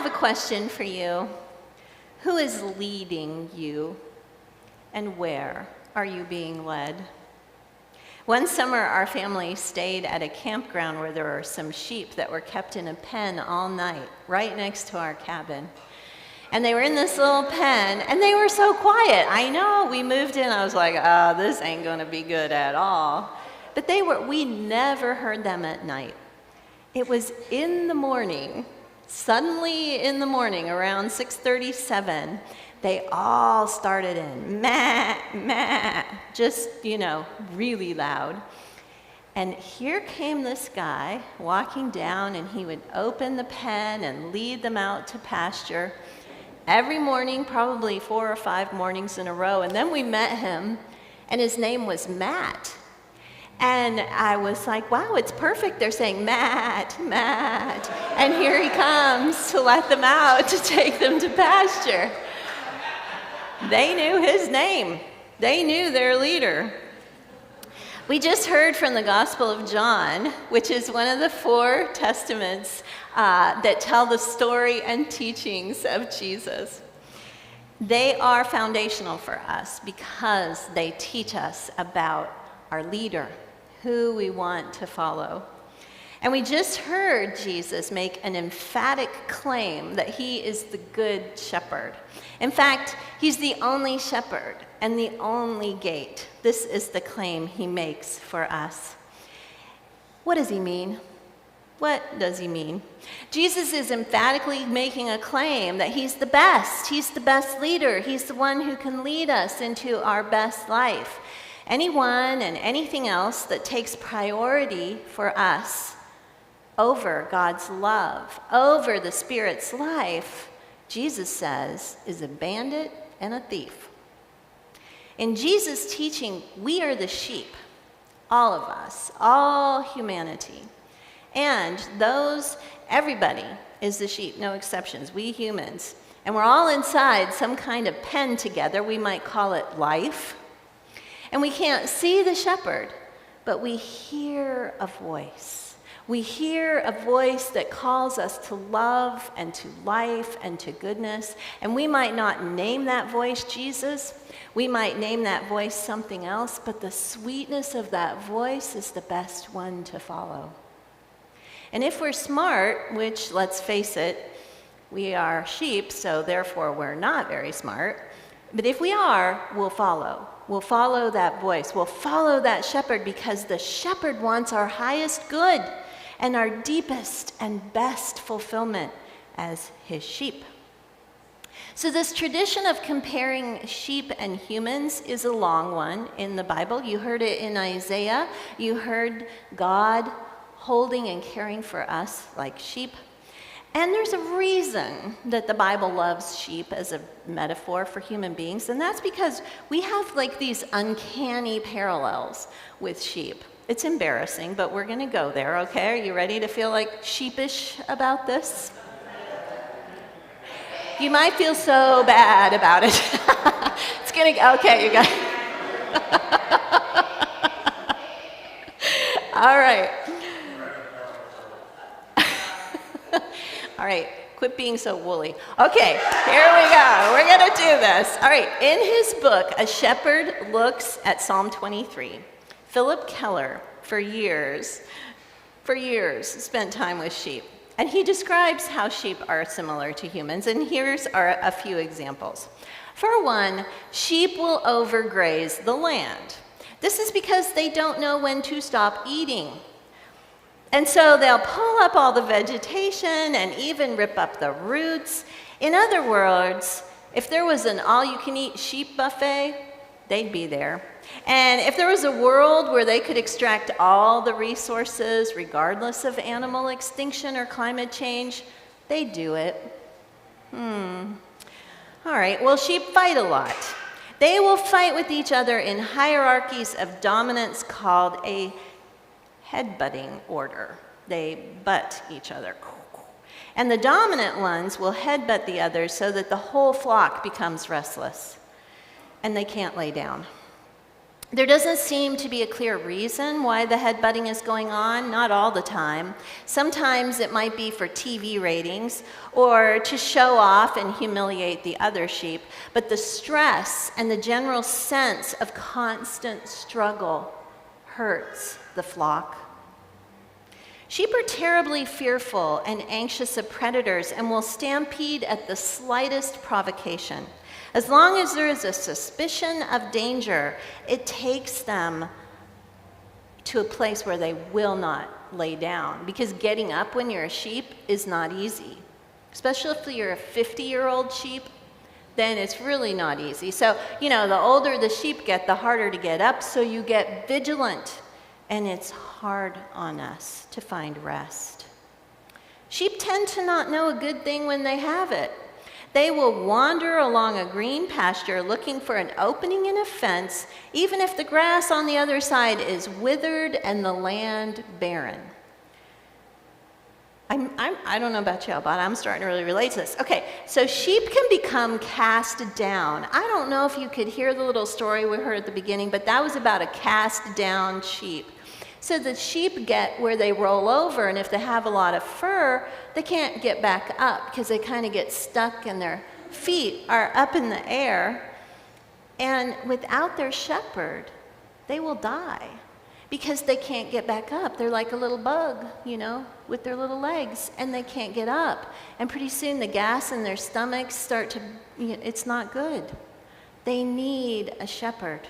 have a question for you. Who is leading you, and where are you being led? One summer, our family stayed at a campground where there were some sheep that were kept in a pen all night, right next to our cabin. And they were in this little pen, and they were so quiet. I know, we moved in, I was like, this ain't gonna be good at all. But we never heard them at night. It was in the morning, suddenly in the morning, around 6:37, they all started in, meh, meh, just, really loud. And here came this guy walking down, and he would open the pen and lead them out to pasture every morning, probably 4 or 5 mornings in a row. And then we met him, and his name was Matt. And I was like, wow, it's perfect. They're saying, Matt, Matt. And here he comes to let them out, to take them to pasture. They knew his name. They knew their leader. We just heard from the Gospel of John, which is one of the 4 testaments that tell the story and teachings of Jesus. They are foundational for us because they teach us about our leader, who we want to follow. And we just heard Jesus make an emphatic claim that he is the good shepherd. In fact, he's the only shepherd and the only gate. This is the claim he makes for us. What does he mean? What does he mean? Jesus is emphatically making a claim that he's the best. He's the best leader. He's the one who can lead us into our best life. Anyone and anything else that takes priority for us over God's love, over the Spirit's life, Jesus says, is a bandit and a thief. In Jesus' teaching, we are the sheep, all of us, all humanity. And everybody is the sheep, no exceptions, we humans. And we're all inside some kind of pen together. We might call it life. And we can't see the shepherd, but we hear a voice. We hear a voice that calls us to love and to life and to goodness. And we might not name that voice Jesus. We might name that voice something else, but the sweetness of that voice is the best one to follow. And if we're smart, which, let's face it, we are sheep, so therefore we're not very smart. But if we are, we'll follow. We'll follow that voice. We'll follow that shepherd because the shepherd wants our highest good and our deepest and best fulfillment as his sheep. So this tradition of comparing sheep and humans is a long one in the Bible. You heard it in Isaiah. You heard God holding and caring for us like sheep. And there's a reason that the Bible loves sheep as a metaphor for human beings, and that's because we have these uncanny parallels with sheep. It's embarrassing, but we're going to go there, okay? Are you ready to feel sheepish about this? You might feel so bad about it. It's going to, okay, you guys. All right. All right, quit being so woolly. Okay, here we go. We're going to do this. All right, in his book, A Shepherd Looks at Psalm 23, Philip Keller, for years, spent time with sheep. And he describes how sheep are similar to humans, and here's a few examples. For one, sheep will overgraze the land. This is because they don't know when to stop eating. And so they'll pull up all the vegetation and even rip up the roots. In other words, if there was an all-you-can-eat sheep buffet, they'd be there. And if there was a world where they could extract all the resources, regardless of animal extinction or climate change, they'd do it. All right, well, sheep fight a lot. They will fight with each other in hierarchies of dominance called a headbutting order. They butt each other. And the dominant ones will headbutt the others so that the whole flock becomes restless and they can't lay down. There doesn't seem to be a clear reason why the headbutting is going on, not all the time. Sometimes it might be for TV ratings or to show off and humiliate the other sheep, but the stress and the general sense of constant struggle hurts the flock. Sheep are terribly fearful and anxious of predators and will stampede at the slightest provocation. As long as there is a suspicion of danger, it takes them to a place where they will not lay down, because getting up when you're a sheep is not easy. Especially if you're a 50-year-old sheep, then it's really not easy. So, the older the sheep get, the harder to get up, so you get vigilant, and it's hard on us to find rest. Sheep tend to not know a good thing when they have it. They will wander along a green pasture looking for an opening in a fence, even if the grass on the other side is withered and the land barren. I don't know about y'all, but I'm starting to really relate to this. Okay, so sheep can become cast down. I don't know if you could hear the little story we heard at the beginning, but that was about a cast down sheep. So the sheep get where they roll over, and if they have a lot of fur, they can't get back up because they kind of get stuck and their feet are up in the air. And without their shepherd, they will die because they can't get back up. They're like a little bug, with their little legs, and they can't get up. And pretty soon the gas in their stomachs start to, it's not good. They need a shepherd.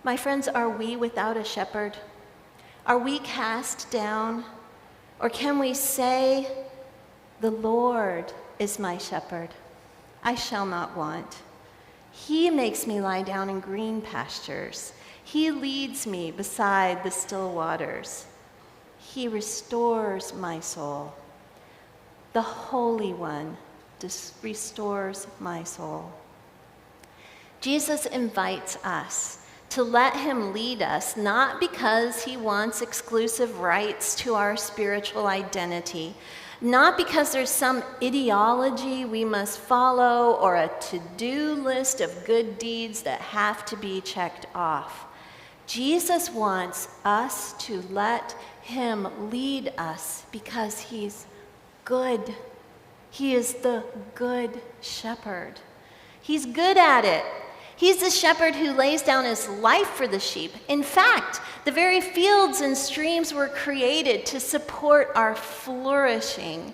My friends, are we without a shepherd? Are we cast down? Or can we say, "The Lord is my shepherd. I shall not want. He makes me lie down in green pastures. He leads me beside the still waters. He restores my soul. The Holy One restores my soul." Jesus invites us to let him lead us, not because he wants exclusive rights to our spiritual identity, not because there's some ideology we must follow or a to-do list of good deeds that have to be checked off. Jesus wants us to let him lead us because he's good. He is the good shepherd. He's good at it. He's the shepherd who lays down his life for the sheep. In fact, the very fields and streams were created to support our flourishing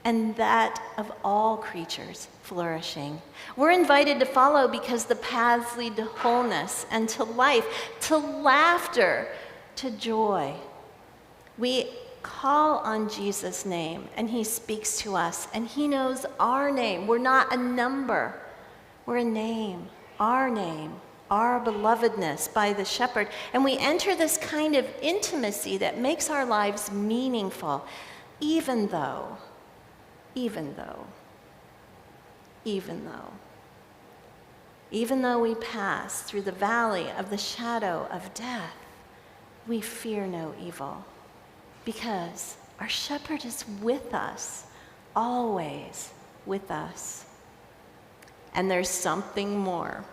and that of all creatures flourishing. We're invited to follow because the paths lead to wholeness and to life, to laughter, to joy. We call on Jesus' name and he speaks to us and he knows our name. We're not a number, we're a name. Our name, our belovedness by the shepherd. And we enter this kind of intimacy that makes our lives meaningful, even though we pass through the valley of the shadow of death, we fear no evil, because our shepherd is with us, always with us. And there's something more.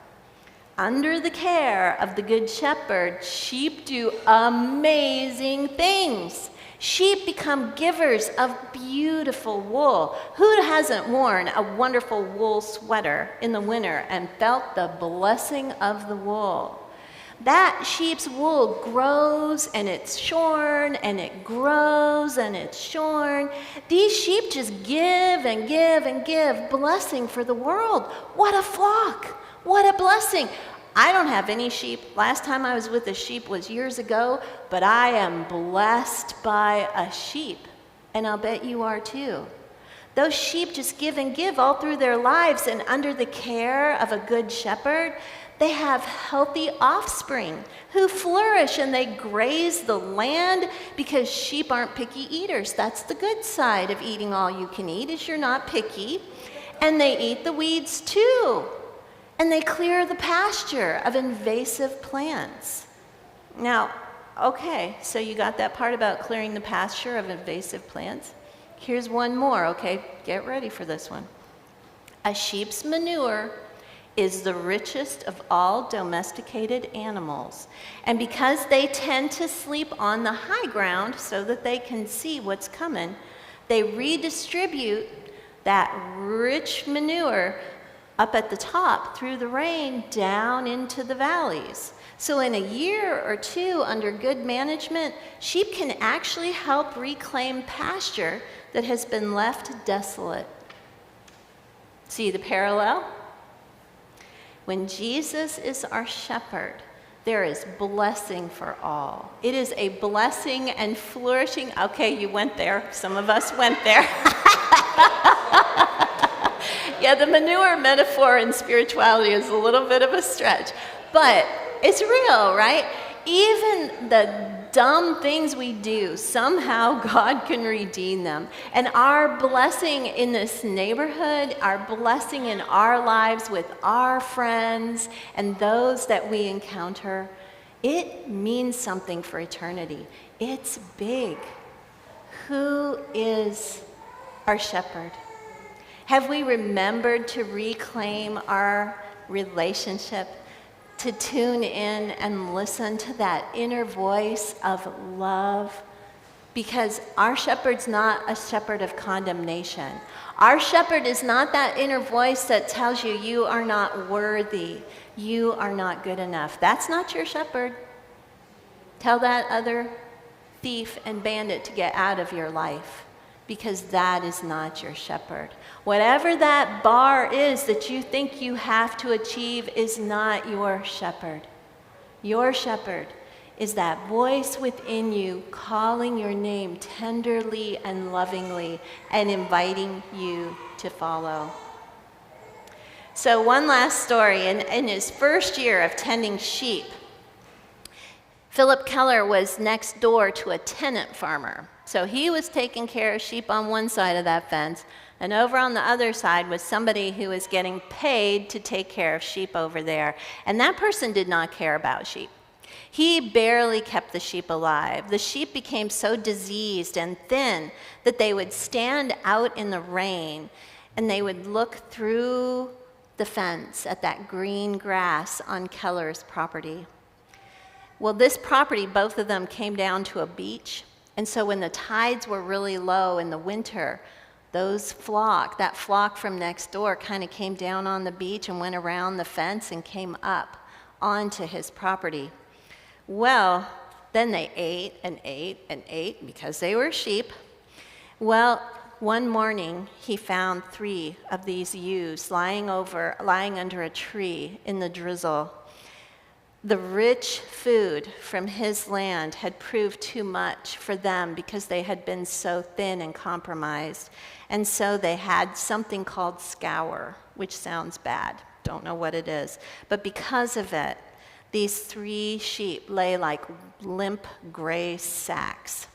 Under the care of the Good Shepherd, sheep do amazing things. Sheep become givers of beautiful wool. Who hasn't worn a wonderful wool sweater in the winter and felt the blessing of the wool? That sheep's wool grows and it's shorn and it grows and it's shorn. These sheep just give and give and give blessing for the world. What a flock! What a blessing! I don't have any sheep. Last time I was with a sheep was years ago, but I am blessed by a sheep. And I'll bet you are too. Those sheep just give and give all through their lives, and under the care of a good shepherd, they have healthy offspring who flourish and they graze the land because sheep aren't picky eaters. That's the good side of eating all you can eat, is you're not picky. And they eat the weeds too. And they clear the pasture of invasive plants. Now, okay, so you got that part about clearing the pasture of invasive plants. Here's one more, okay? Get ready for this one. A sheep's manure is the richest of all domesticated animals. And because they tend to sleep on the high ground so that they can see what's coming, they redistribute that rich manure up at the top through the rain down into the valleys. So in a year or two under good management, sheep can actually help reclaim pasture that has been left desolate. See the parallel? When Jesus is our shepherd, there is blessing for all. It is a blessing and flourishing. Okay, you went there. Some of us went there. Yeah, the manure metaphor in spirituality is a little bit of a stretch, but it's real, right? Even the dumb things we do, somehow God can redeem them. And our blessing in this neighborhood, our blessing in our lives with our friends and those that we encounter, it means something for eternity. It's big. Who is our shepherd? Have we remembered to reclaim our relationship, to tune in and listen to that inner voice of love? Because our shepherd's not a shepherd of condemnation. Our shepherd is not that inner voice that tells you you are not worthy, you are not good enough. That's not your shepherd. Tell that other thief and bandit to get out of your life, because that is not your shepherd. Whatever that bar is that you think you have to achieve is not your shepherd. Your shepherd is that voice within you calling your name tenderly and lovingly and inviting you to follow. So one last story. In his first year of tending sheep, Philip Keller was next door to a tenant farmer. So he was taking care of sheep on one side of that fence, and over on the other side was somebody who was getting paid to take care of sheep over there. And that person did not care about sheep. He barely kept the sheep alive. The sheep became so diseased and thin that they would stand out in the rain and they would look through the fence at that green grass on Keller's property. Well, this property, both of them came down to a beach. And so when the tides were really low in the winter, that flock from next door kind of came down on the beach and went around the fence and came up onto his property. Well, then they ate and ate and ate because they were sheep. Well, one morning he found 3 of these ewes lying under a tree in the drizzle. The rich food from his land had proved too much for them because they had been so thin and compromised. And so they had something called scour, which sounds bad. Don't know what it is. But because of it, these 3 sheep lay like limp gray sacks.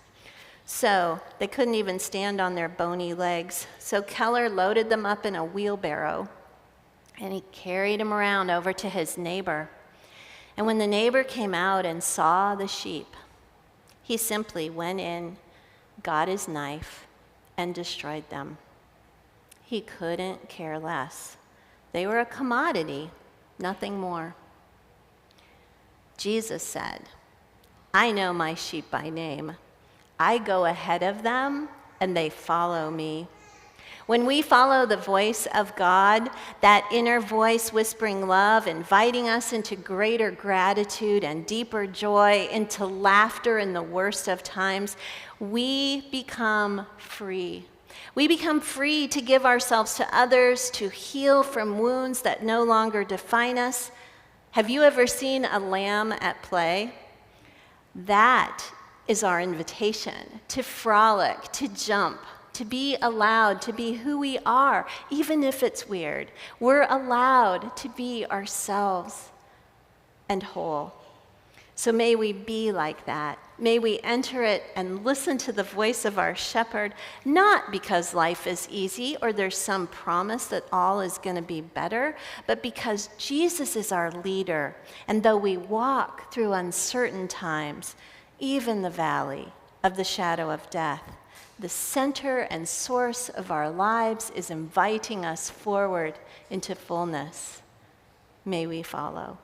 So they couldn't even stand on their bony legs. So Keller loaded them up in a wheelbarrow and he carried them around over to his neighbor. And when the neighbor came out and saw the sheep, he simply went in, got his knife, and destroyed them. He couldn't care less. They were a commodity, nothing more. Jesus said, "I know my sheep by name. I go ahead of them, and they follow me." When we follow the voice of God, that inner voice whispering love, inviting us into greater gratitude and deeper joy, into laughter in the worst of times, we become free. We become free to give ourselves to others, to heal from wounds that no longer define us. Have you ever seen a lamb at play? That is our invitation to frolic, to jump, to be allowed to be who we are, even if it's weird. We're allowed to be ourselves and whole. So may we be like that. May we enter it and listen to the voice of our shepherd, not because life is easy or there's some promise that all is going to be better, but because Jesus is our leader. And though we walk through uncertain times, even the valley of the shadow of death, the center and source of our lives is inviting us forward into fullness. may we follow.